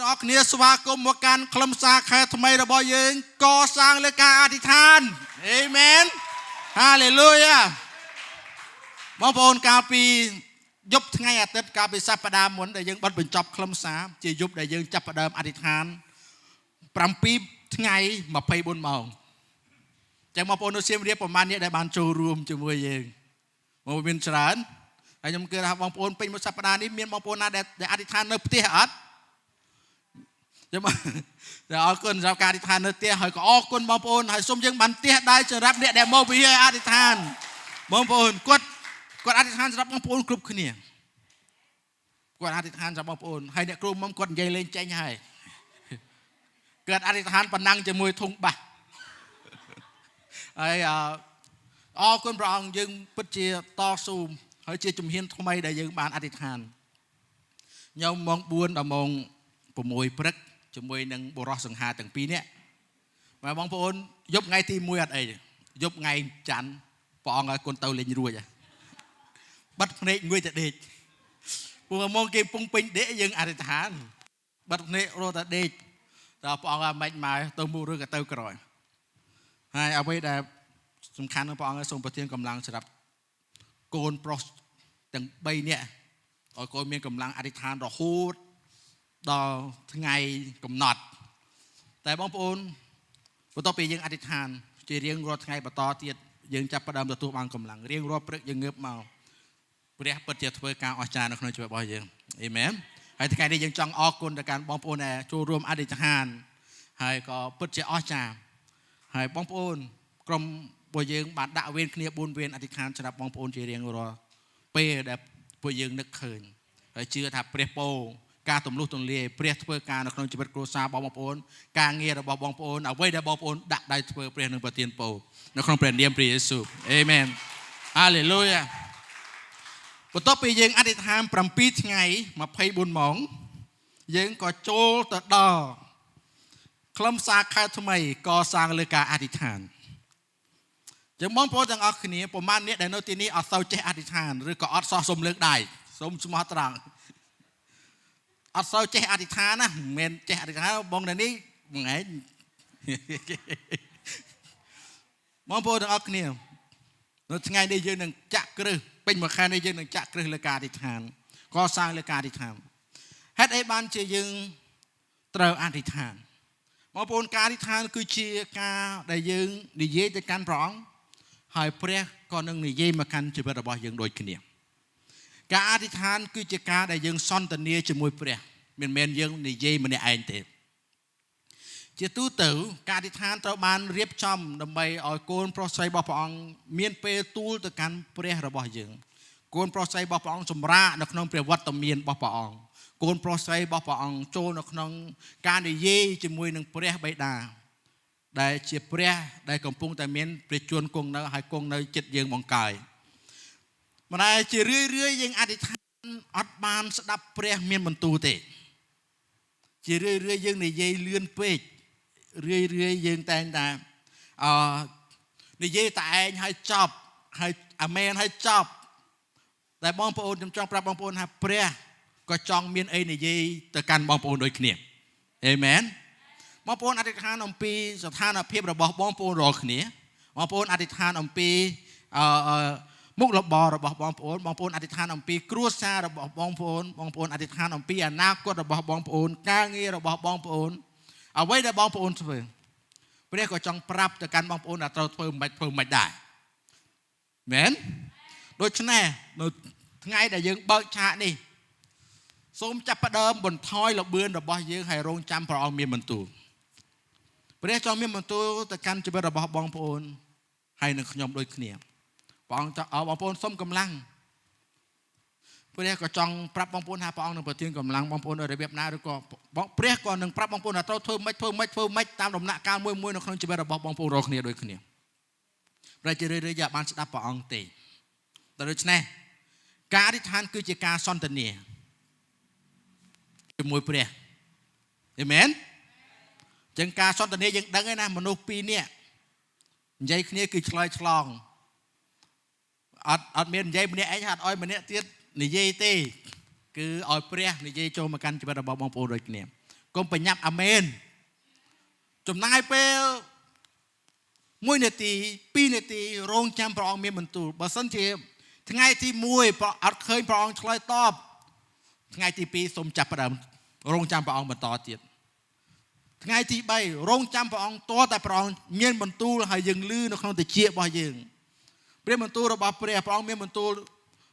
ดอกเนี้ยสวากรมวการคลำซาแค่ทำไมเราบอกยังก่อสร้างและการอธิษฐานเอเมนฮาเลลูยาบางคนการปียบทั้งไงอาทิตย์การปีสัปดาห์หมุนแต่ยังบัดเป็นจับคลำซาจะยุบแต่ยังจับประเดิมอธิษฐานปรำปีทั้งไงมาไปบนมองจากบางคนเราเสียมเรียบประมาณนี้ได้บานโจรวมจมูกยังมาเป็นฉลาดไอ้ยมเกิดบางคนเป็นมุสัปดาห์นี้มีบางคนน่าได้อธิษฐานในประเทศอัดจะมาแต่เอาคนเราการอธิษฐานในเตี้ยหอยก็ออกคนบางคนหอยสมยังบันเตี้ยได้จะรับเนี่ยแต่โมบิเฮอธิษฐานบางคนกดอธิษฐานสำหรับบางคนกลุ่มขึ้นเนี่ยกดอธิษฐานสำหรับบางคนให้เนี่ยกลุ่มมันกดใหญ่เลยใจใหญ่เกิดอธิษฐานปนังจะมวยทงบะไอ้ออกคนรองยังปัจเจต่อสู้หอยเจจุ่มเฮียนทำไมได้ยังบานอธิษฐานยามมองบุญแต่มองผมมวยพรึกจมวยนังบุรสังหาตั้งปีเนี้ยมาบางคนยบไงที่มวยอะไรยบไงจันปองไงคนเตาเล่นรวยบัดเนยงวยจะเด็กพวกมองเกมปุงปิงเดะยังอธิษฐานบัดเนยโรตเด็กแต่ปองไม่มาตัวมูเรื่องกับเตากร่อยให้เอาไว้ได้สำคัญนะปองส่งประเทศกำลังสำหรับโกนโปรสตั้งใบเนี้ยเอาโกนมีกำลังอธิษฐานรอฮูดต่อไงกำหนดแต่บางคนพอต่อไปยังอธิษฐานจะเรียงรอไงปต่อเตียยังจับประดามตัวบางกำลังเรียงรอเปรยังเงือบเมาเปรียบเปิดเจตเพื่อการอาจารย์นักนช่วยบ่อยยังเอเมนให้ทั้งไงได้ยังจังออกคนในการบางคนเนี่ยจูรวมอธิษฐานให้ก็เปิดเจตอาจารย์ให้บางคนกรมบ่อยยังบัดด่าเวนเคลียบุญเวนอธิษฐานสำหรับบางคนจะเรียงรอเปรแบบบ่อยยังนึกเขินให้เชื่อทับเปรียบโปการตุ่มลูกตุ่มเลี้ยเปรียบเพื่อการในขนมจีบโกรซาบองปอนการเงียระบองปอนเอาไว้ได้บองปอนดักได้เพื่อเปลี่ยนหนึ่งปฏิญโปในขนมเปลี่ยนเดียมพระเยซูเอเมนฮาเลลูยาบทต่อไปยังอธิษฐานปรำปีไงมาเพย์บุญหมองยังก็โจตดอคลำซาคาทำไมก่อสร้างเลยการอธิษฐานยังมองโปรจังออกนี้ประมาณนี้ในโนตินี้เอาเสาเจอธิษฐานหรือก็อัดซอสมเลือกได้สมสมตรังอัดเสาเจอธิษฐานนะเมนเจอธิษฐานบองในนี้ไงมองโปรจังออกนี้เราไงได้ยืนหนึ่งจักกรึเป็นมาแค่ได้ยืนหนึ่งจักกรึเลยการอธิษฐานก่อสร้างเลยการอธิษฐานเฮ็ดไอ้บ้านเจียงเตาอธิษฐานมองโปรการอธิษฐานคือเชียการได้ยืนดีเย่จะการร้องหายเปรี้ยก่อนหนึ่งดีเย่มากันจะเป็นระบายยืนโดยขี้เหนียวการอธิษฐานคือจะการได้ยังซ่อนตันเนียจะมวยเปรี้ยเมนยังในเย่มันในไอเตะจะตู้เต๋อการอธิษฐานตระบานเรียบจำดำไปเอาโกนโปรไซบอปองเมียนเปตูตะการเปรี้ยระบายยังโกนโปรไซบอปองสมระนักน้องเปรี้ยวัดตะเมียนบอปองโกนโปรไซบอปองโจนักน้องการในเย่จะมวยหนึ่งเปรี้ยใบดาได้เจียเปรี้ยได้กำปุงแต่เมียนเปรี้ยจวนกงเนอหายกงเนอจิตยังมองกายมันได้จะเรื่อยๆยังอธิษฐานอัดบานสดับเปรี้ยเมียนบรรทุเตะจะเรื่อยๆยังในเย่เลื่อนเป๊กเรื่อยๆยังแต่ในเย่แต่ให้จับให้อเมนให้จับแต่บางปอนจำจองปรับบางปอนหาเปรี้ยก็จองเมียนเอในเย่แต่การบางปอนโดยเขียนเอเมนบางปอนอธิษฐานอมปีสถานเพียบระบบบางปอนรอเขียนบางปอนอธิษฐานอมปีมุกระบระบบบางปอนอธิษฐานอมปีครัวซาระบบบางปอนอธิษฐานอมปีอนาคตระบบบางปอนการเงินระบบบางปอนเอาไว้ได้บางปอนเพื่อเพื่อก็จองปรับแต่การบางปอนเราเพิ่มไม่ได้เหม็นโดยเฉพาะไงแต่ยังเบิกชานี่สมจับประเดิมบนท้อยเราเบือนเราบ่อยยังให้โรงจำพระองค์มีมันตูเพื่อจองมีมันตูแต่การจะเป็นระบบบางปอนให้หนึ่งขยมโดยเขียนปองจะเอาบางปอนส้มกำลังเพื่อก็จองปรับบางปอนหาปองหนึ่งประเทศกำลังบางปอนอะไรแบบนั้นหรือก็เพื่อก่อนหนึ่งปรับบางปอนเราเพิ่มไม่ตามดำหนักการมวยในขนมจะเป็นระบบบางปอนรอเขียนโดยเขียนเราจะเรื่อยๆอยากบานสดับปองตีแต่โดยเฉพาะการอธิษฐานคือจะการซ่อนตันเนี่ยจะมวยเปรี้ยเห็นไหมจังการซ่อนตันเนี่ยยังดังไงนะมนุษย์ปีเนี่ยใจเนี่ยคือชลอยฉลองอัดเมียนใจมันเนี่ยไอ้หัดอ้อยมันเนี่ยเตี้ยนี่ใจตีคืออ้อยเปรี้ยนี่ใจโจมากันจะเป็นระบบบางปอนโดยเนี่ย កុំប្រញាប់អាមែនចំណាយពេល1 នាទី2 នាទីរងចាំព្រះអង្គមានបន្ទូលបើសិនជាថ្ងៃទី1អត់ឃើញព្រះអង្គឆ្លើយតបថ្ងៃទី2សូមចាប់ផ្ដើមរងចាំព្រះអង្គបន្តទៀតថ្ងៃទី3រងចាំព្រះអង្គតតែព្រះអង្គមានបន្ទូលហើយយើងលឺនៅក្នុងតិចរបស់យើងព្រះបន្ទូលរបស់ព្រះអង្គមានបន្ទូល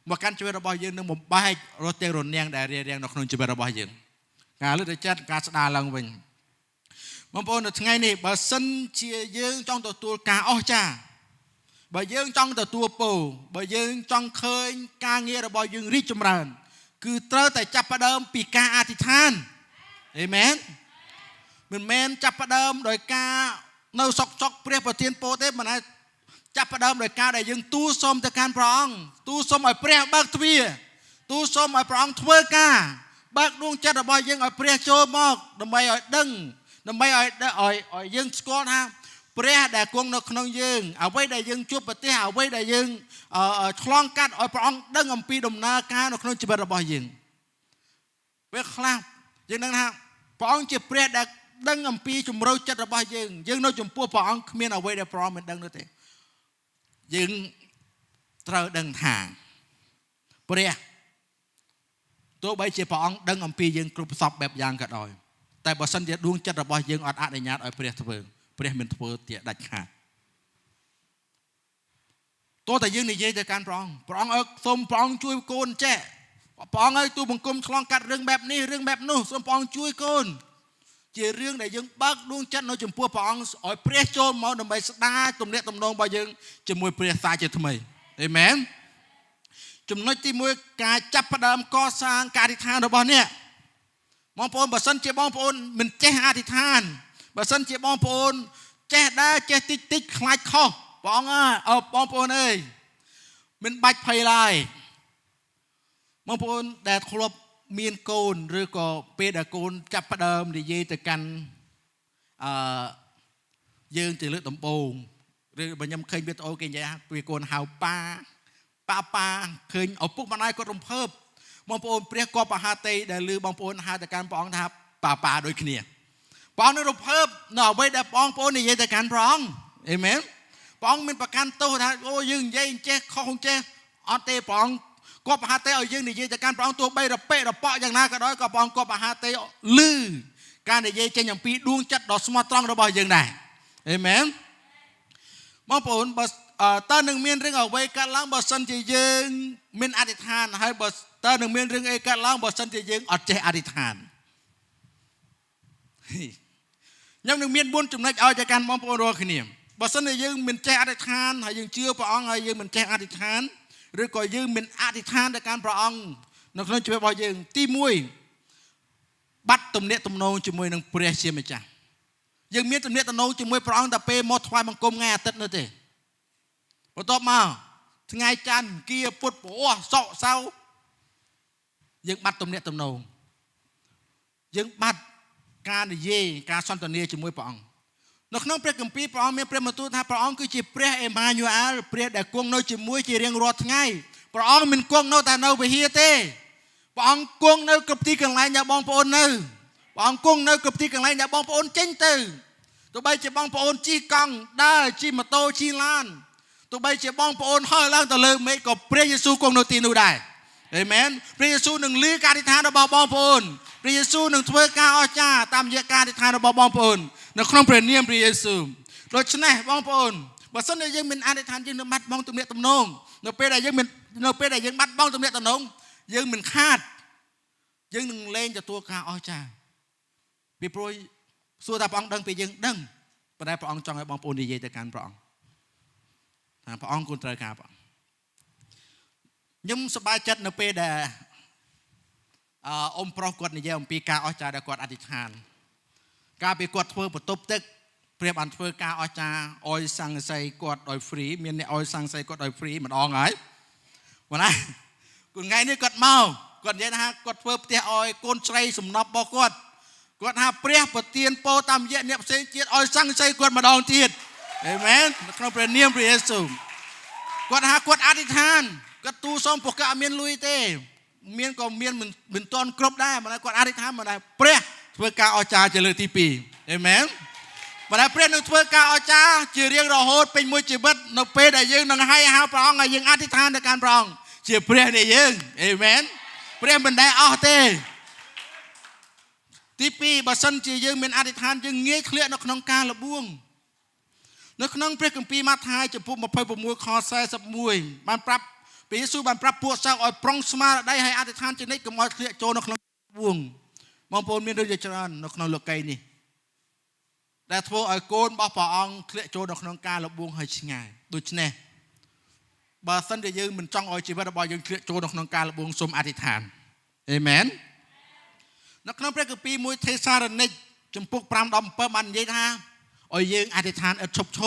មកកាន់ជីវិតរបស់យើងនឹងបំបែករត់ទាំងរនាំងដែលរារាំងនៅក្នុងជីវិតរបស់យើងការលើកទឹកចិត្តការស្ដារឡើងវិញបងប្អូននៅថ្ងៃនេះបើសិនជាយើងចង់ទទួលការអស្ចារ្យបើយើងចង់ទទួលពរបើយើងចង់ឃើញការងាររបស់យើងរីកចម្រើនគឺត្រូវតែចាប់ផ្ដើមពីការអធិដ្ឋានអេមែនមិនមែនចាប់ផ្ដើមដោយការនៅសុកព្រះប្រទានពរទេមិនថាចាប់ផ្ដើមដោយការដែលយើងទូលសូមទៅកាន់ព្រះអង្គទូលសូមឲ្យព្រះបើកទ្វារទូលសូមឲ្យព្រះអង្គធ្វើការបើកដួងចិត្តរបស់យើងឲ្យព្រះចូលមកដើម្បីឲ្យដឹងដើម្បីឲ្យយើងស្គាល់ថាព្រះដែលគង់នៅក្នុងយើងអ្វីដែលយើងជួបប្រទះអ្វីដែលយើងឆ្លងកាត់ឲ្យព្រះអង្គដឹងអំពីដំណើរការនៅក្នុងជីវិតរបស់យើងពេលខ្លះយើងដឹងថាព្រះអង្គជាព្រះដែលដឹងអំពីជំរឿចិត្តរបស់យើងនៅចំពោះព្រះអង្គគ្មានអ្វីដែលព្រះអង្គមិនដឹងនោះទេយើងត្រូវដឹងថាព្រះទោះបីជាព្រះអង្គដឹងអំពីយើងគ្រប់សពបែបយ៉ាងក៏ដោយតែបើសិនជាដួងចិត្តរបស់យើងអត់អនុញ្ញាតឲ្យព្រះធ្វើព្រះមិនធ្វើទៀតដាច់ខាតទោះតែយើងនិយាយទៅកាន់ព្រះអង្គឲ្យសូមព្រះអង្គជួយកូនចេះព្រះអង្គឲ្យទូបង្គំឆ្លងកាត់រឿងបែបនេះរឿងបែបនោះសូមព្រះអង្គជួយកូនជារឿងដែលយើងបើកដួងចិត្តនៅចំពោះព្រះអង្គឲ្យព្រះចូលមកដើម្បីស្ដារទំនាក់ទំនងរបស់យើងជាមួយព្រះសាជាថ្មីអេមែនចំណុចទី1ការចាប់ផ្ដើមកសាងការអធិដ្ឋានរបស់អ្នកបងប្អូនបើសិនជាបងប្អូនមិនចេះអធិដ្ឋានបើសិនជាបងប្អូនចេះដែរចេះតិចខ្លាចខុសព្រះអង្គបងប្អូនអើយមិនបាច់ភ័យឡើយបងប្អូនដែលធ្លាប់មានកូនឬក៏ពេលដែលកូនចាប់ផ្ដើមនិយាយទៅកាន់យើងទៅលើកដំបូងឬបើខ្ញុំឃើញវីដេអូគេនិយាយពីកូនហៅប៉ាឃើញឪពុកម្ដាយគាត់រំភើបបងប្អូនព្រះគប់មហាតីដែលឮបងប្អូនហៅទៅកាន់ព្រះអង្គថាប៉ាដូចគ្នាព្រះអង្គនឹងរំភើបនៅអ្វីដែលបងប្អូននិយាយទៅកាន់ព្រះអង្គអេមែនព្រះអង្គមានប្រកាន់ទោសថាអូយើងនិយាយចេះខុសចេះអត់ទេព្រះអង្គគប់មហាតីឲ្យយើងនិយាយទៅកាន់ព្រះអង្គទោះបីរប៉េរប៉ក់យ៉ាងណាក៏ដោយក៏ព្រះអង្គគប់មហាតីឮការនិយាយចេញអំពីដួងចិត្តដ៏ស្មោះត្រង់របស់យើងដែរអេមែនបងប្អូនបើតើនឹងមានរឿងអ្វីកើតឡើងបើសិនជាយើងមានអធិដ្ឋានហើយបើតើនឹងមានរឿងអីកើតឡើងបើសិនជាយើងអត់ចេះអធិដ្ឋានខ្ញុំនឹងមាន4ចំណុចឲ្យទៅកាន់បងប្អូនរាល់គ្នាបើសិនជាយើងមិនចេះអធិដ្ឋានហើយយើងជឿព្រះអង្គហើយយើងមិនចេះអធិដ្ឋានឬក៏យើងមិនអធិដ្ឋានទៅកាន់ព្រះអង្គនៅក្នុងជីវិតរបស់យើងទី1បាត់ទំនាក់ទំនងជាមួយនឹងព្រះជាម្ចាស់យើងមានទំនាក់ទំនងជាមួយព្រះអង្គតែពេលមកថ្វាយបង្គំថ្ងៃអាទិត្យនោះទេបន្ទាប់មកថ្ងៃច័ន្ទគៀពុទ្ធព្រោះសុក្រសៅរ៍យើងបាត់ទំនាក់ទំនងយើងបាត់ការនិយាយការសន្ទនាជាមួយព្រះអង្គនៅក្នុងព្រះគម្ពីរព្រះអង្គមានព្រះបន្ទូលថាព្រះអង្គគឺជាព្រះអេម៉ាញូអែលព្រះដែលគង់នៅជាមួយជារៀងរាល់ថ្ងៃព្រះអង្គមិនគង់នៅតែនៅវិហារទេព្រះអង្គគង់នៅគ្រប់ទីកន្លែងដែលបងប្អូននៅព្រះអង្គគង់នៅគ្រប់ទីកន្លែងដែលបងប្អូនចេញទៅទោះបីជាបងប្អូនជិះកង់ដើរជិះម៉ូតូជិះឡានទោះបីជាបងប្អូនហើរឡើងទៅលើមេឃក៏ព្រះយេស៊ូវគង់នៅទីនោះដែរអេមែនព្រះយេស៊ូវនឹងលឺការអធិដ្ឋានរបស់បងប្អូនព្រះយេស៊ូវនឹងធ្វើការអស្ចារ្យតាមរយៈការអធិដ្ឋានរបស់បងប្អូននៅក្នុងព្រះនាមព្រះយេស៊ូវដូច្នេះបងប្អូនបើសិនជាយើងមានអធិដ្ឋានយើងនឹងបាត់បង់ទំនាក់ទំនងនៅពេលដែលយើងបាត់បង់ទំនាក់ទំនងយើងមិនខាតយើងនឹងលែងទទួលការអស្ចារ្យពីព្រោះសួរថាព្រះអង្គដឹងពីយើងដឹងប៉ុន្តែព្រះអង្គចង់ឲ្យបងប្អូននិយាយទៅកាន់ព្រះអង្គថាព្រះអង្គគួរត្រូវការព្រះអង្គខ្ញុំសប្បាយចិត្តនៅពេលដែលអ៊ំប្រុសគាត់និយាយអំពីការអស្ចារ្យដែលគាត់អធិដ្ឋានកាលពីគាត់ធ្វើបន្ទប់ទឹកព្រះបានធ្វើការអស្ចារ្យអុយសង្កសីគាត់ដោយ free មានអ្នកអុយសង្កសីគាត់ដោយ free ម្ដងហើយបងណាថ្ងៃនេះគាត់មកគាត់និយាយថាគាត់ធ្វើផ្ទះអុយកូនស្រីសំណប់របស់គាត់ថាព្រះប្រទានពរតាមរយៈអ្នកផ្សេងទៀតអុយសង្កសីគាត់ម្ដងទៀតអេមែនក្នុងព្រះនាមព្រះយេស៊ូវគាត់ថាគាត់អធិដ្ឋានគាត់ទូលសូមពួកគាត់អត់មានលុយទេមានក៏មានមិនទាន់គ្រប់ដែរប៉ុន្តែគាត់អធិដ្ឋានមកដែរព្រះ ធ្វើការអស្ចារ្យជាលើកទី2អេមែនបើតែព្រះនឹងធ្វើការអស្ចារ្យជារៀងរហូតពេញមួយជីវិតនៅពេលដែលយើងនឹងហៅព្រះអង្គឲ្យយើងអធិដ្ឋានទៅកាន់ព្រះអង្គជាព្រះនៃយើងអេមែនព្រះមិនដែលអស់ទេទី2បើសិនជាយើងមានអធិដ្ឋានយើងងាយធ្លាក់នៅក្នុងការលបួងនៅក្នុងព្រះគម្ពីរម៉ាថាយចំពុក26ខ41បានប្រាប់ព្រះយេស៊ូវបានប្រាប់ពួកសិស្សឲ្យប្រុងស្មារតីឲ្យអធិដ្ឋានជានិច្ចកុំឲ្យធ្លាក់ចូលនៅក្នុងលបួងបងប្អូនមានដូចជាច្រើននៅក្នុងលោកីយ៍នេះដែលធ្វើឲ្យកូនរបស់ព្រះអង្គធ្លាក់ចូលនៅក្នុងការលបួងហើយឆ្ងាយដូច្នេះបើសិនជាយើងមិនចង់ឲ្យជីវិតរបស់យើងធ្លាក់ចូលនៅក្នុងការលបួងសូមអធិដ្ឋានអេមែននៅក្នុងព្រះគម្ពីរមួយទេសារ៉ានិកចំពុក5-7បាននិយាយថាឲ្យយើងអធិដ្ឋានឥតឈប់ឈ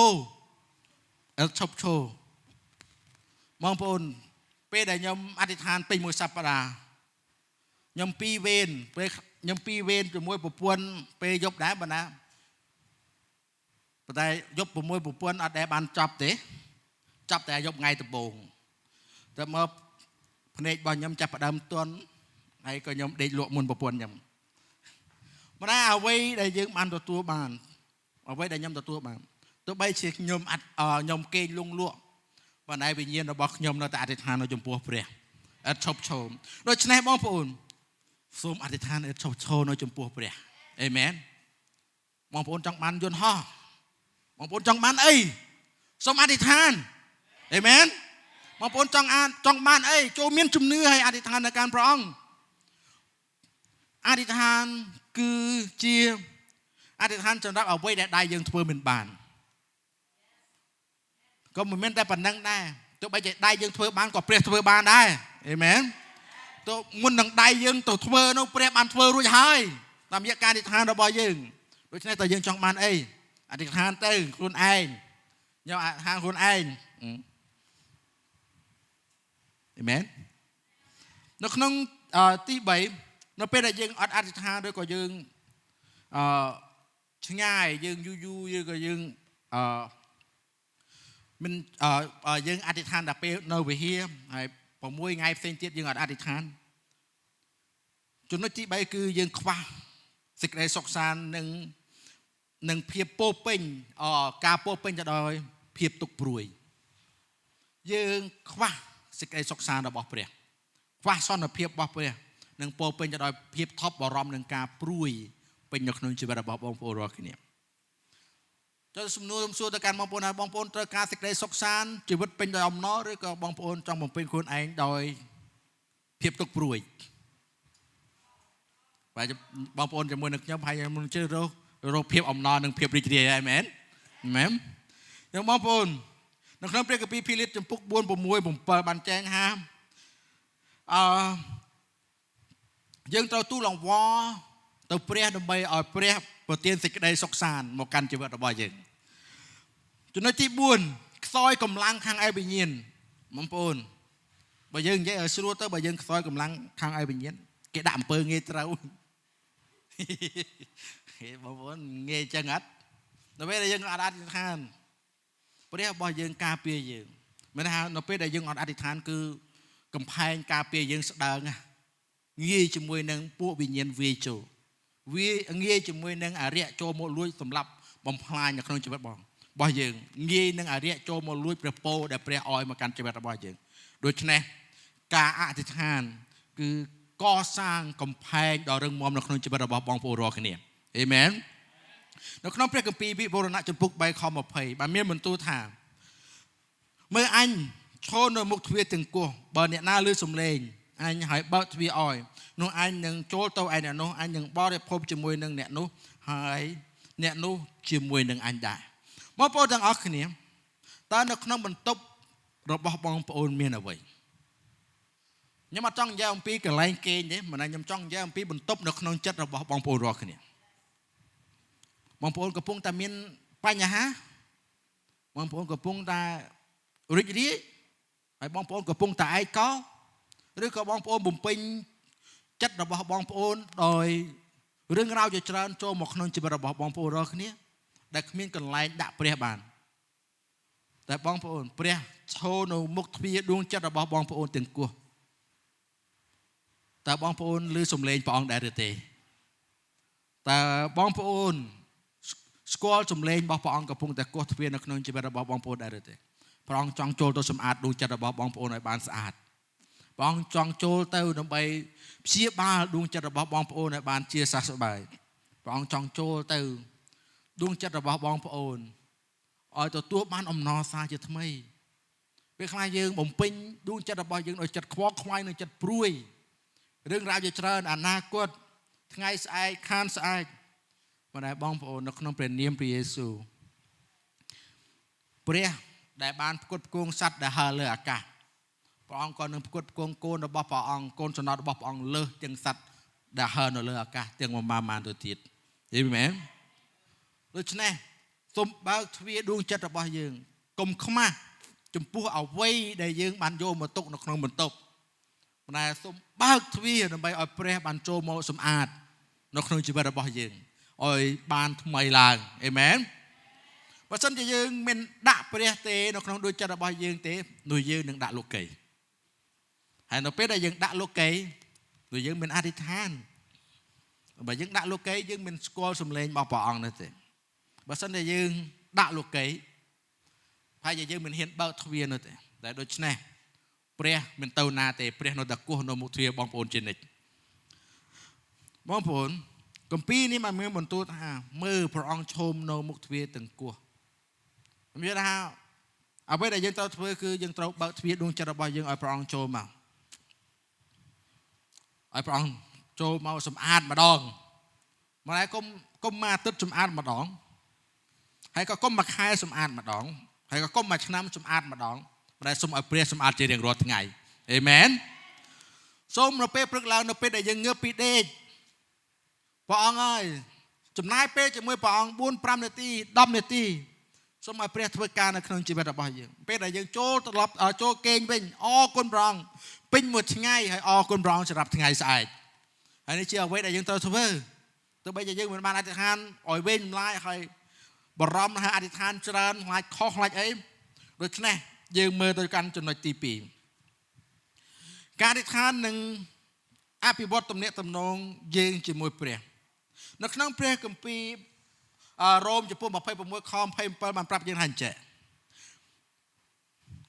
របងប្អូនពេលដែលខ្ញុំអធិដ្ឋានពេញមួយសប្តាហ៍ខ្ញុំ2វេនពេលខ្ញុំ2វេនជាមួយប្រពន្ធពេលយប់ដែរបើណាប៉ុន្តែយប់6ប្រពន្ធអត់ដែលបានចប់ទេចប់តែយប់ថ្ងៃដំបូងតែមកភ្នែករបស់ខ្ញុំចាប់ផ្ដើមទន់ហើយក៏ខ្ញុំដេកលក់មុនប្រពន្ធខ្ញុំប៉ុន្តែអ្វីដែលយើងបានទទួលបានអ្វីដែលខ្ញុំទទួលបានទោះបីជាខ្ញុំគេងលង់លក់ប៉ុន្តែវិញ្ញាណរបស់ខ្ញុំនៅតែអធិដ្ឋាននៅចំពោះព្រះឥតឈប់ឈរដូច្នេះបងប្អូនសូមអធិដ្ឋានឥតឈប់ឈរនៅចំពោះព្រះអេមែនបងប្អូនចង់បានយន្តហោះបងប្អូនចង់បានអីសូមអធិដ្ឋានអេមែនបងប្អូនចង់បានអីចូលមានជំនឿឲ្យអធិដ្ឋាននៅកាន់ព្រះអង្គអធិដ្ឋានគឺជាអធិដ្ឋានសម្រាប់អ្វីដែលដៃយើងធ្វើមិនបានក៏មិនមែនតែប៉ុណ្្នឹងដែរទោះបីជាដៃយើងធ្វើបានក៏ព្រះធ្វើបានដែរអេមែនទោះមុននឹងដៃយើងទៅធ្វើនោះព្រះបានធ្វើរួចហើយតាមរយៈការអធិដ្ឋានរបស់យើងដូច្នេះតើយើងចង់បានអីអធិដ្ឋានទៅខ្លួនឯងខ្ញុំអធិដ្ឋានខ្លួនឯងអេមែននៅក្នុងទី3នៅពេលដែលយើងអត់អធិដ្ឋានឬក៏យើងឆ្ងាយយើងយូរឬក៏យើងមិនយើងអធិដ្ឋានតែពេលនៅវិហារហើយ6ថ្ងៃផ្សេងទៀតយើងអត់អធិដ្ឋានចំណុចទី3គឺយើងខ្វះសេចក្តីសុខសាន្តនិងភាពពោពេញការពោពេញទៅដោយភាពទុក្ខព្រួយយើងខ្វះសេចក្តីសុខសាន្តរបស់ព្រះខ្វះសន្តិភាពរបស់ព្រះនិងពោពេញទៅដោយភាពថប់បារម្ភនឹងការព្រួយពេញនៅក្នុងជីវិតរបស់បងប្អូនរាល់គ្នាចូលសំណួរសួរទៅកាន់បងប្អូនថាបងប្អូនត្រូវការសេចក្តីសុខសាន្តជីវិតពេញដោយអំណរឬក៏បងប្អូនចង់បំពេញខ្លួនឯងដោយភាពទុក្ខព្រួយបាទបងប្អូនជាមួយនឹងខ្ញុំហើយខ្ញុំជឿរកភាពអំណរនិងភាពរីករាយហើយមែនមែនយ៉ាងបងប្អូននៅក្នុងព្រះគម្ពីរភីលីបចំពុក4:6-7បានចែងថាយើងត្រូវទូលអង្វរទៅព្រះដើម្បីឲ្យព្រះប្រទានសេចក្តីសុខសាន្តមកកាន់ជីវិតរបស់យើងចំណុចទី4ខ្សោយកម្លាំងខាងឯវិញ្ញាណបងប្អូនបើយើងនិយាយឲ្យស្រួលទៅបើយើងខ្សោយកម្លាំងខាងឯវិញ្ញាណគេដាក់អំពើងាយត្រូវបងប្អូនងាយចឹងអត់នៅពេលដែលយើងអត់អធិដ្ឋានព្រះរបស់យើងការពារយើងមានថានៅពេលដែលយើងអត់អធិដ្ឋានគឺកំផែងការពារយើងស្ដើងងាយជាមួយនឹងពួកវិញ្ញាណវាយចូលវាងាយជាមួយនឹងអរិយចូលមកលួចសម្រាប់បំផ្លាញនៅក្នុងជីវិតរបស់យើងងាយនឹងអរិយចូលមកលួចព្រះពរដែលព្រះឲ្យមកកាន់ជីវិតរបស់យើងដូច្នេះការអធិដ្ឋានគឺកសាងកំផែងដ៏រឹងមាំនៅក្នុងជីវិតរបស់បងប្អូនរាល់គ្នាអេមែននៅក្នុងព្រះគម្ពីរវិវរណៈចំពុក3:20បានមានបន្ទូលថាមើលអញឈរនៅមុខទ្វារទាំងគោះបើអ្នកណាឮសំឡេងអញហើយបើកទ្វារឲ្យនោះអញនឹងចូលទៅឯអ្នកនោះអញនឹងបរិភោគជាមួយនឹងអ្នកនោះហើយអ្នកនោះជាមួយនឹងអញដែរបងប្អូនទាំងអស់គ្នាតើនៅក្នុងបន្ទប់របស់បងប្អូនមានអ្វីខ្ញុំអត់ចង់និយាយអំពីកន្លែងគេងទេមិនណាខ្ញុំចង់និយាយអំពីបន្ទប់នៅក្នុងចិត្តរបស់បងប្អូនរាល់គ្នាបងប្អូនកំពុងតែមានបញ្ហាបងប្អូនកំពុងតែរីករាយហើយបងប្អូនកំពុងតែឯកោឬក៏បងប្អូនបំពេញចិត្តរបស់បងប្អូនដោយរឿងរ៉ាវជាច្រើនចូលមកក្នុងជីវិតរបស់បងប្អូនរាល់គ្នាដែលគ្មានកន្លែងដាក់ព្រះបានតែបងប្អូនព្រះឈរនៅមុខទ្វារដួងចិត្តរបស់បងប្អូនទាំងគោះតើបងប្អូនឮសំឡេងព្រះអង្គដែរឬទេ แต่บ้องพระองค์สกอลจำเลงบอกพระองค์กับพงแต่กอดทวีนขนมจีบระบอบบ้องพระองค์ได้เลยพระองค์จองโจลตัวสมอาดดูจัดระบอบบ้องพระองค์ในบ้านสะอาดพระองค์จองโจลเต้านำไปเชียบ้าดูจัดระบอบบ้องพระองค์ในบ้านเชียสักสบายพระองค์จองโจลเต้าดูจัดระบอบบ้องพระองค์เอาตัวบ้านอมนอซาจะทำไมเป็นใครยืงบ่มปิ้งดูจัดระบอบยืงโดยจัดคว้าควายโดยจัดปลุยเรื่องราวจะเจริญอนาคตไงสายคานสายมาได้บ้องพระองค์นักน้องเปลี่ยนเนียมพระเยซูเปรี้ยได้บ้านกดโกงสัตว์ได้หาเลยอากาศพระองค์ก่อนหนึ่งกดโกงโกนระบอบพระองค์โกนสนอระบอบพระองค์เลือจึงสัตว์ได้หาเลยอากาศจึงมาตัวติดเห็นไหมโดยฉะนั้นสมบัติทวีดวงจักรระบอบยืงกลมเข้ามาจมพูเอาไว้ได้ยืงบานโยมาตกนักน้องมันตกมาสมบัติทวีนำไปเอาเปรี้ยบานโจโมสมอาดนักน้องจีบระบอบยืงอ้อยบานทำไมล่ะเอเมนเพราะฉะนั้นจะยืงเป็นด่าเปรี้ยเตนักน้องโดยจักรระบอบยืงเตหน่วยยืงหนึ่งด่าโลกเกยให้นักเป็ดได้ยืงด่าโลกเกยหน่วยยืงเป็นอธิษฐานแบบยืงด่าโลกเกยยืงเป็นสกอลสมเลงบอกปองนั่นเองเพราะฉะนั้นจะยืงด่าโลกเกยพายจะยืงเป็นเห็นเบาทวีนั่นเองแต่โดยฉะนั้นเปรี้ยเป็นเต้านาเตเปรี้ยนตะกู้นมุทวีบองโอนเจนิกบองผลกัมปีนี้มาเมื่อบนตัวมือพระองค์ชมโนมุกทวีตึงกัวมีอะไรฮะเอาไว้แต่ยังเต้าทวีคือยังเต้าเบาทวีดวงจันทร์บอยยังเอาพระองค์โชมมาเอาพระองค์โชมมาสมอาดมาดองมาไหนก้มมาตึ๊ดสมอาดมาดองให้ก็ก้มมาคายสมอาดมาดองให้ก็ก้มมาชนะสมอาดมาดองมาได้สมเอาเปรี้ยสมอาดเจริญรอดไงเอเมนส้มเราเป๊ะพรึกเราเราเป๊ะแต่ยังเงือบปีเดชพระองค์เอ้ยจำนายเป๊ะจะมือพระองค์บุญพรำเนตีดอมเนตีสมัยเปรี้ยทวการในขนมจีบระบายยังเป๊ะแต่ยังโจตลบโจเก่งเป็นคนบรองเป็นหมดง่ายให้คนบรองสำหรับง่ายสะอาดอันนี้เชื่อไว้แต่ยังตัวทวีตัวใบจะยังเหมือนมาอธิษฐานอ่อยเว้นไล่ให้บรอมนะฮะอธิษฐานเจริญไล่ข้อไล่เอ้โดยฉะนั้นยังมือตัวกันจนหน่อยตีปีการอธิษฐานหนึ่งอภิบทตำเนตตำนองยังจะมวยเปรี้ยนักนั่งเปรี้ยกัมปีโรมจะพูดมาเพิ่มมวยคอมเพิ่มเปิดมันปรับยังหันเจ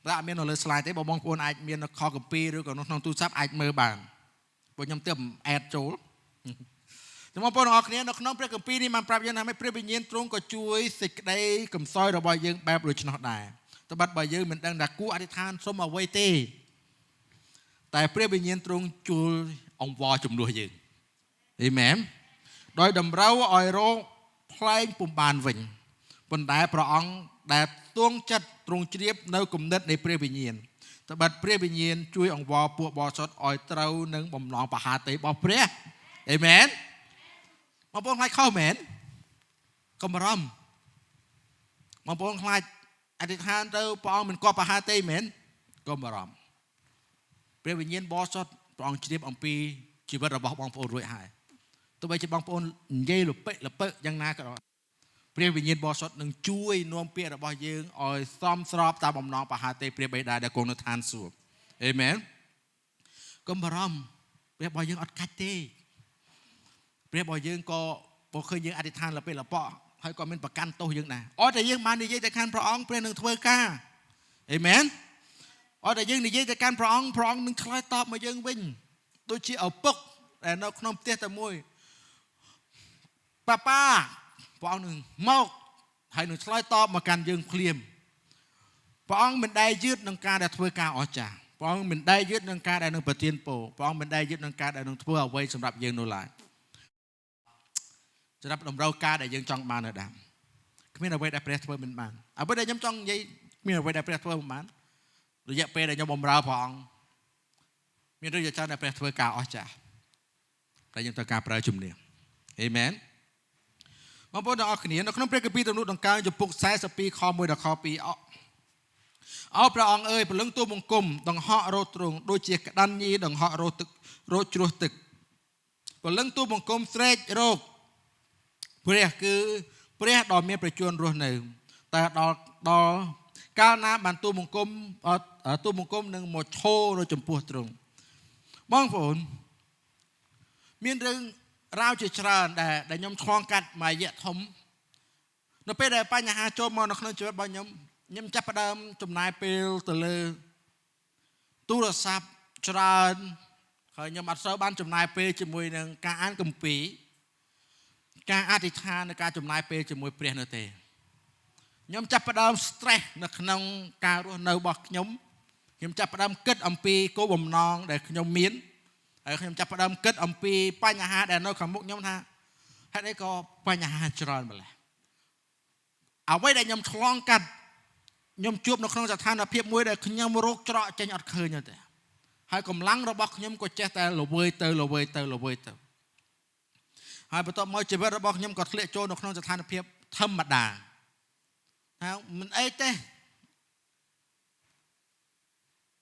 และเมียนเอาเลยสไลด์แต่บอกมองคนไอเมียนคอกัมปีหรือกับน้องตู้ซับไอมือบางบนยำเติมแอดโจลจะมองปนออกเนี้ยนักน้องเปรี้ยกัมปีนี่มันปรับยังทำให้เปรี้ยเป็นเย็นตรงก็ช่วยสิกได้กัมซอยเราบอยยังแบบโดยชนะได้แต่บัดบอยยังมันดังดักกู้อธิษฐานสมเอาไว้เต้แต่เปรี้ยเป็นเย็นตรงช่วยองวอจุ่มด้วยยังเห็นไหมโดยดำเราอ่อยโรพลายปุ่มบานวิ่งบนได้พระองค์ได้ต้วงจัดตรงเฉียบในกลุ่มนัดในเปรี้ยวิญญาณแต่บัดเปรี้ยวิญญาณช่วยองวอปวดบอสดอ่อยเต้าหนึ่งบ่มหลองปะหาเตะบอเปรี้ยเอเมนมาปองให้เข้าเมนก็มารำมาปองให้อธิษฐานเต้าพระองค์มันก็ปะหาเตะเมนก็มารำเปรี้ยวิญญาณบอสดพระองค์เฉียบองปีชีวิตเราบอกบองโปรดรวยหายตัวไปจะบางคนเย่หรือเป๊ะยังนาก็ได้เปรี้ยวิญญาณบอสดหนึ่งช่วยนวมเปียระบายยืงอ่อยซ้อมสอบตาบ่มน้องปะหาเตเปรี้ยใบดาเดกงนทานสูบเอเมนก็มารำเปรี้ยบอยยืงอัดกัดเตเปรี้ยบอยยืงก็บอกเคยยืงอธิษฐานละเป็นละเปาะให้ก็เป็นประกันโตยืงนะอ๋อแต่ยืงมาในยี่แต่การพระองค์เปรี้ยหนึ่งทเวก้าเอเมนอ๋อแต่ยืงในยี่แต่การพระองค์หนึ่งคล้ายตอบมายืงวิ่งตัวชี้เอาปกแต่นกน้ำเตี้ยแต่มวยป้าพระองค์หนึ่งมอกให้หนึ่งสไลด์ตอบมาการยืงเคลียมพระองค์มันได้ยืดนังการได้ทเวกาออกจากพระองค์มันได้ยืดนังการได้หนึ่งปฏิทินโปพระองค์มันได้ยืดนังการได้หนึ่งทเวเอาไว้สำหรับยืงโนลายสำหรับลมเราการได้ยืงจ้องมาเนดำไม่เอาไว้ได้เปรียบเทียบเป็นมันเอาไว้ได้ย้ำจ้องยัยไม่เอาไว้ได้เปรียบเทียบเป็นมันหรือจะเป็นได้ย้ำบ่มเราพระองค์มีเรื่องจะจ้างได้เปรียบเทียบกาออกจากได้ยังต้องการประชุมเนี่ยเอเมนบางคนเอาขณีนักน้องเปรกปีตำรวจต่างการจะปลุกสายสปีคอมวยดอกคอปีเอาพระองค์เอ๋ยเป็นเรื่องตัวมงกุฎดังเหาะโรตรงโดยเจียกดันยีดังเหาะโรตึกโรจรวตึกเป็นเรื่องตัวมงกุฎเสกโรคเปรียคือเปรียดอกเมียประจวนรัวหนึ่งแต่ดอกก้าวน้ำมันตัวมงกุฎหนึ่งหมดโชว์โดยจมพูตรงมองผลมีเรื่อง rau chỉ tràn để nhom khoang cắt mà dễ thấm nó bây giờ bây nhà hà cho mà nó không chịu bao nhom chấp bắt đam chùm nai pil từ lư tu là sập tràn khởi nhom ăn sấu ban chùm nai pil chùm mùi nâng cá ăn cầm pí cá ăn thịt than nâng cá chùm nai pil chùm mùi pria nữa tê nhom chấp bắt đam stress nó không cá rồi nấu bọc nhom chấp bắt đam kết âm pi cố bầm non để nhom miếnខ្ញុំចាប់ផ្ដើមគិតអំពីបញ្ហាដែលនៅខាងមុខខ្ញុំថាហេតុអីក៏បញ្ហាច្រើនម្ល៉េះអ្វីដែលខ្ញុំឆ្លងកាត់ខ្ញុំជួបនៅក្នុងស្ថានភាពមួយដែលខ្ញុំរកច្រកចេញអត់ឃើញទេហើយកម្លាំងរបស់ខ្ញុំក៏ចេះតែល្វើយទៅហើយបន្ទាប់មកជីវិតរបស់ខ្ញុំក៏ធ្លាក់ចូលនៅក្នុងស្ថានភាពធម្មតាហើយមិនអីទេ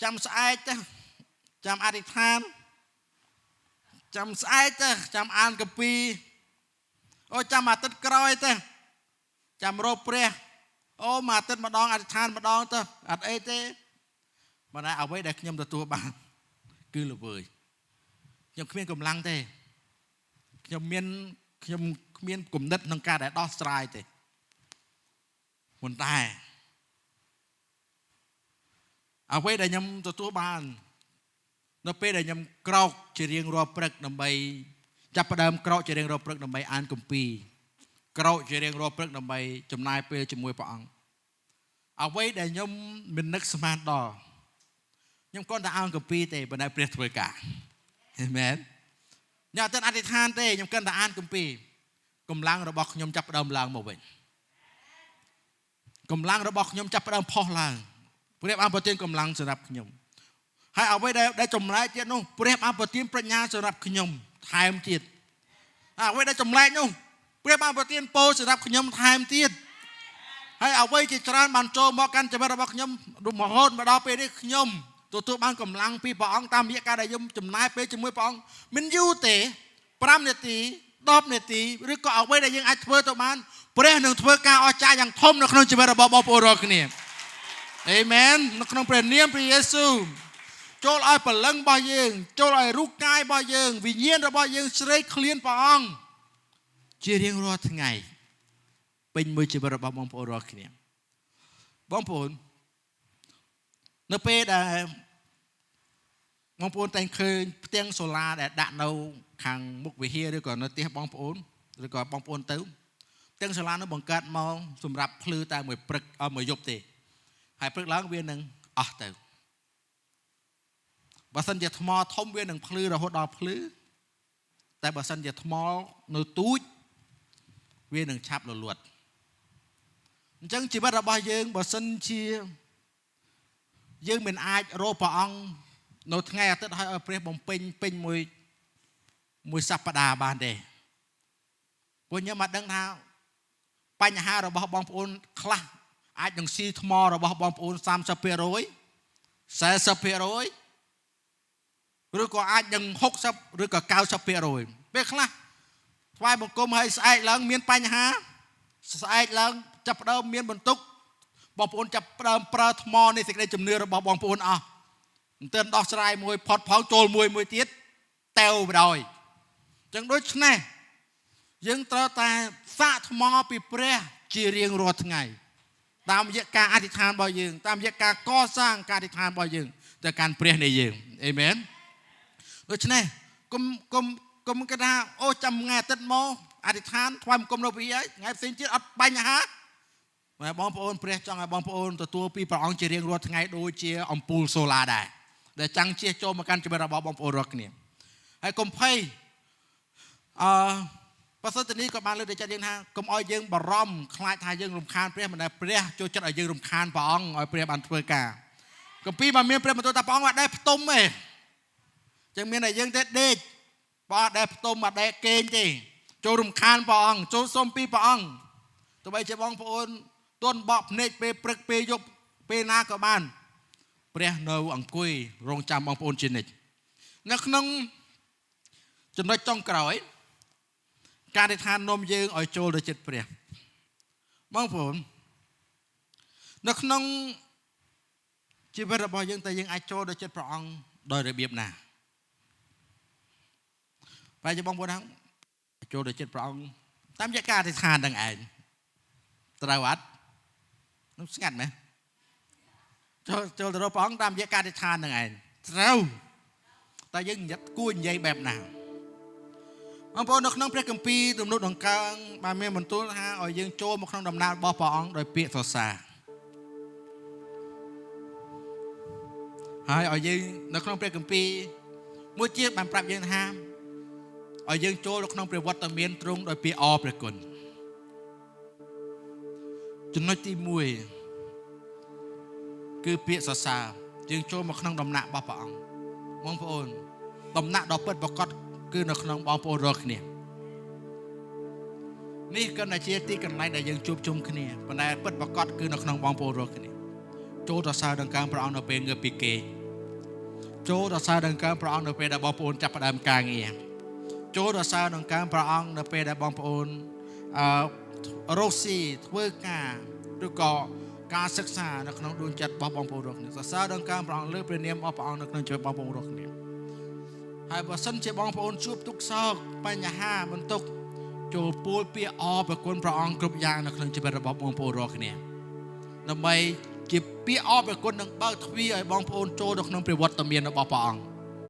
ចាំស្អែកទេចាំអធិដ្ឋានចាំស្អែកទេចាំអានកាពីអូចាំអាទិត្យក្រោយទេចាំរកព្រះអូមួយអាទិត្យម្ដងអធិដ្ឋានម្ដងទៅអត់អីទេមិនដែលអ្វីដែលខ្ញុំទទួលបានគឺល្វើយខ្ញុំគ្មានកម្លាំងទេខ្ញុំគ្មានគំនិតក្នុងការដែលដោះស្រាយទេប៉ុន្តែអ្វីដែលខ្ញុំទទួលបាននៅពេលដែលខ្ញុំក្រោកជារៀងរាល់ព្រឹកដើម្បីចាប់ផ្ដើមក្រោកជារៀងរាល់ព្រឹកដើម្បីអានគម្ពីរក្រោកជារៀងរាល់ព្រឹកដើម្បីចំណាយពេលជាមួយព្រះអង្គអ្វីដែលខ្ញុំមិននឹកស្មានដល់ខ្ញុំគ្រាន់តែអានគម្ពីរទេប៉ុន្តែព្រះធ្វើការអាមែនខ្ញុំអត់ទាន់អធិដ្ឋានទេខ្ញុំគ្រាន់តែអានគម្ពីរកម្លាំងរបស់ខ្ញុំចាប់ផ្ដើមឡើងមកវិញកម្លាំងរបស់ខ្ញុំចាប់ផ្ដើមផុសឡើងព្រះអង្គប្រទានកម្លាំងសម្រាប់ខ្ញុំហើយអ្វីដែលចម្លែកទៀតនោះព្រះបានប្រទានប្រាជ្ញាសម្រាប់ខ្ញុំថែមទៀតអ្វីដែលចម្លែកនោះព្រះបានប្រទានពរសម្រាប់ខ្ញុំថែមទៀតហើយអ្វីជាច្រើនបានចូលមកកាន់ជីវិតរបស់ខ្ញុំរហូតមកដល់ពេលនេះខ្ញុំទទួលបានកម្លាំងពីព្រះអង្គតាមរយៈការដែលខ្ញុំចំណាយពេលជាមួយព្រះអង្គមិនយូរទេ5នាទី10នាទីឬក៏អ្វីដែលយើងអាចធ្វើទៅបានព្រះនឹងធ្វើការអស្ចារ្យយ៉ាងធំនៅក្នុងជីវិតរបស់បងប្អូនរាល់គ្នាអេមែននៅក្នុងព្រះនាមព្រះយេស៊ូវចូលឲ្យបលឹងរបស់យើងចូលឲ្យរូបកាយរបស់យើងវិញ្ញាណរបស់យើងស្រេកឃ្លានព្រះអង្គជារៀងរាល់ថ្ងៃពេញមួយជីវិតរបស់បងប្អូនរាល់គ្នាបងប្អូននៅពេលដែលបងប្អូនតែងឃើញផ្ទាំងសូឡាដែលដាក់នៅខាងមុខវិហារឬក៏នៅផ្ទះបងប្អូនឬក៏បងប្អូនទៅផ្ទាំងសូឡានោះបង្កើតមកសម្រាប់ភ្លឺតែមួយព្រឹកមួយយប់ទេហើយព្រឹកឡើងវានឹងអស់ទៅបើសិនជាថ្មធំវានឹងភ្លឺរហូតដល់ភ្លឺតែបើសិនជាថ្មនៅទូចវានឹងឆាប់រលត់អញ្ចឹងជីវិតរបស់យើងបើសិនជាយើងមិនអាចរកព្រះអង្គនៅថ្ងៃអាទិត្យឲ្យព្រះបំពេញមួយសប្តាហ៍បានទេព្រោះខ្ញុំមកដឹងថាបញ្ហារបស់បងប្អូនខ្លះអាចនឹងស៊ីថ្មរបស់បងប្អូន 30% 40%ឬក៏អាចនឹង60ឬក៏ 90% ពេលខ្លះថ្វាយបង្គំឲ្យស្អែកឡើងមានបញ្ហាស្អែកឡើងចាប់ផ្ដើមមានបន្ទុកបងប្អូនចាប់ផ្ដើមប្រើថ្មនៃសេចក្តីជំនឿរបស់បងប្អូនអស់មិនទាន់ដោះស្រាយមួយផុតផោចូលមួយទៀតតែវបដ ாய் អញ្ចឹងដូច្នេះយើងត្រូវតែសាកថ្មពីព្រះជារៀងរាល់ថ្ងៃតាមរយៈការអធិដ្ឋានរបស់យើងតាមរយៈការកសាងការអធិដ្ឋានរបស់យើងទៅកាន់ព្រះនៃយើងអេមែនដូច្នេះគុំគិតថាអូចាំថ្ងៃអាទិត្យមកអធិដ្ឋានថ្វាយបង្គំនៅវិហារថ្ងៃផ្សេងទៀតអត់បញ្ហាបងប្អូនព្រះចង់ឲ្យបងប្អូនទទួលពីព្រះអង្គជារៀងរាល់ថ្ងៃដូចជាអំពូលសូឡាដែរដែលចាំងជះចូលមកកាន់ជីវិតរបស់បងប្អូនរាល់គ្នាហើយកុំភ័យប្រសិទ្ធនេះក៏បានលើកទៅចិត្តយើងថាកុំឲ្យយើងបារម្ភខ្លាចថាយើងរំខានព្រះមិនដែលព្រះចូលចិត្តឲ្យយើងរំខានព្រះអង្គឲ្យព្រះបានធ្វើការគម្ពីរបានមានព្រះបន្ទូលថាព្រះអង្គអត់ដែលផ្ទុំទេចឹងមានតែយើងទេដេកបើអត់ដែលផ្ទុំអត់ដែលគេងទេចូលរំខានព្រះអង្គចូលសុំពីព្រះអង្គទោះបីជាបងប្អូនទន់បក់ភ្នែកពេលព្រឹកពេលយប់ពេលណាក៏បានព្រះនៅអង្គុយរងចាំបងប្អូនជានិច្ចនៅក្នុងចំណុចចុងក្រោយការអធិដ្ឋាននាំយើងឲ្យចូលទៅចិត្តព្រះបងប្អូននៅក្នុងជីវិតរបស់យើងតើយើងអាចចូលទៅចិត្តព្រះអង្គដោយរបៀបណាបែរជាបងប្អូនថា ចូលទៅចិត្តព្រះអង្គតាមរយៈការអធិដ្ឋានទាំងឯងត្រូវអត់នោះស្ងាត់មែនចូលទៅរកព្រះអង្គតាមរយៈការអធិដ្ឋានទាំងឯងត្រូវតែយើងគួរនិយាយបែបណាបងប្អូននៅក្នុងព្រះគម្ពីរទំនុកដង្កើងបានមានបន្ទូលថាឲ្យយើងចូលមកក្នុងដំណើររបស់ព្រះអង្គដោយពាក្យសរសើរហើយឲ្យយើងនៅក្នុងព្រះគម្ពីរមួយទៀតបានប្រាប់យើងថាឲ្យយើងចូលទៅក្នុងព្រះវត្តមានទ្រង់ដោយពាក្យអរព្រះគុណចំណុចទី1គឺពាក្យសរសើរយើងចូលមកក្នុងដំណាក់របស់ព្រះអង្គបងប្អូនដំណាក់ដ៏ពិតប្រាកដគឺនៅក្នុងបងប្អូនរាល់គ្នានេះក៏ជាទីកន្លែងដែលយើងជួបជុំគ្នាប៉ុន្តែពិតប្រាកដគឺនៅក្នុងបងប្អូនរាល់គ្នាចូលសរសើរដង្កើងព្រះអង្គនៅពេលងើបពីគេចូលសរសើរដង្កើងព្រះអង្គនៅពេលដែលបងប្អូនចាប់ផ្ដើមការងារចូលសរសើរដង្កើងព្រះអង្គនៅពេលដែលបងប្អូនរកស៊ីធ្វើការឬក៏ការសិក្សានៅក្នុងដួងចិត្តរបស់បងប្អូនរាល់គ្នាសរសើរដង្កើងព្រះអង្គលើព្រះនាមរបស់ព្រះអង្គនៅក្នុងជីវិតបងប្អូនរាល់គ្នាហើយបើសិនជាបងប្អូនជួបទុក្ខសោកបញ្ហាបន្ទុកចូលពោលពាក្យអរព្រះគុណព្រះអង្គគ្រប់យ៉ាងនៅក្នុងជីវិតរបស់បងប្អូនរាល់គ្នាដើម្បីជាពាក្យអរព្រះគុណនឹងបើកទ្វារឲ្យបងប្អូនចូលទៅក្នុងព្រះវត្តមានរបស់ព្រះអង្គ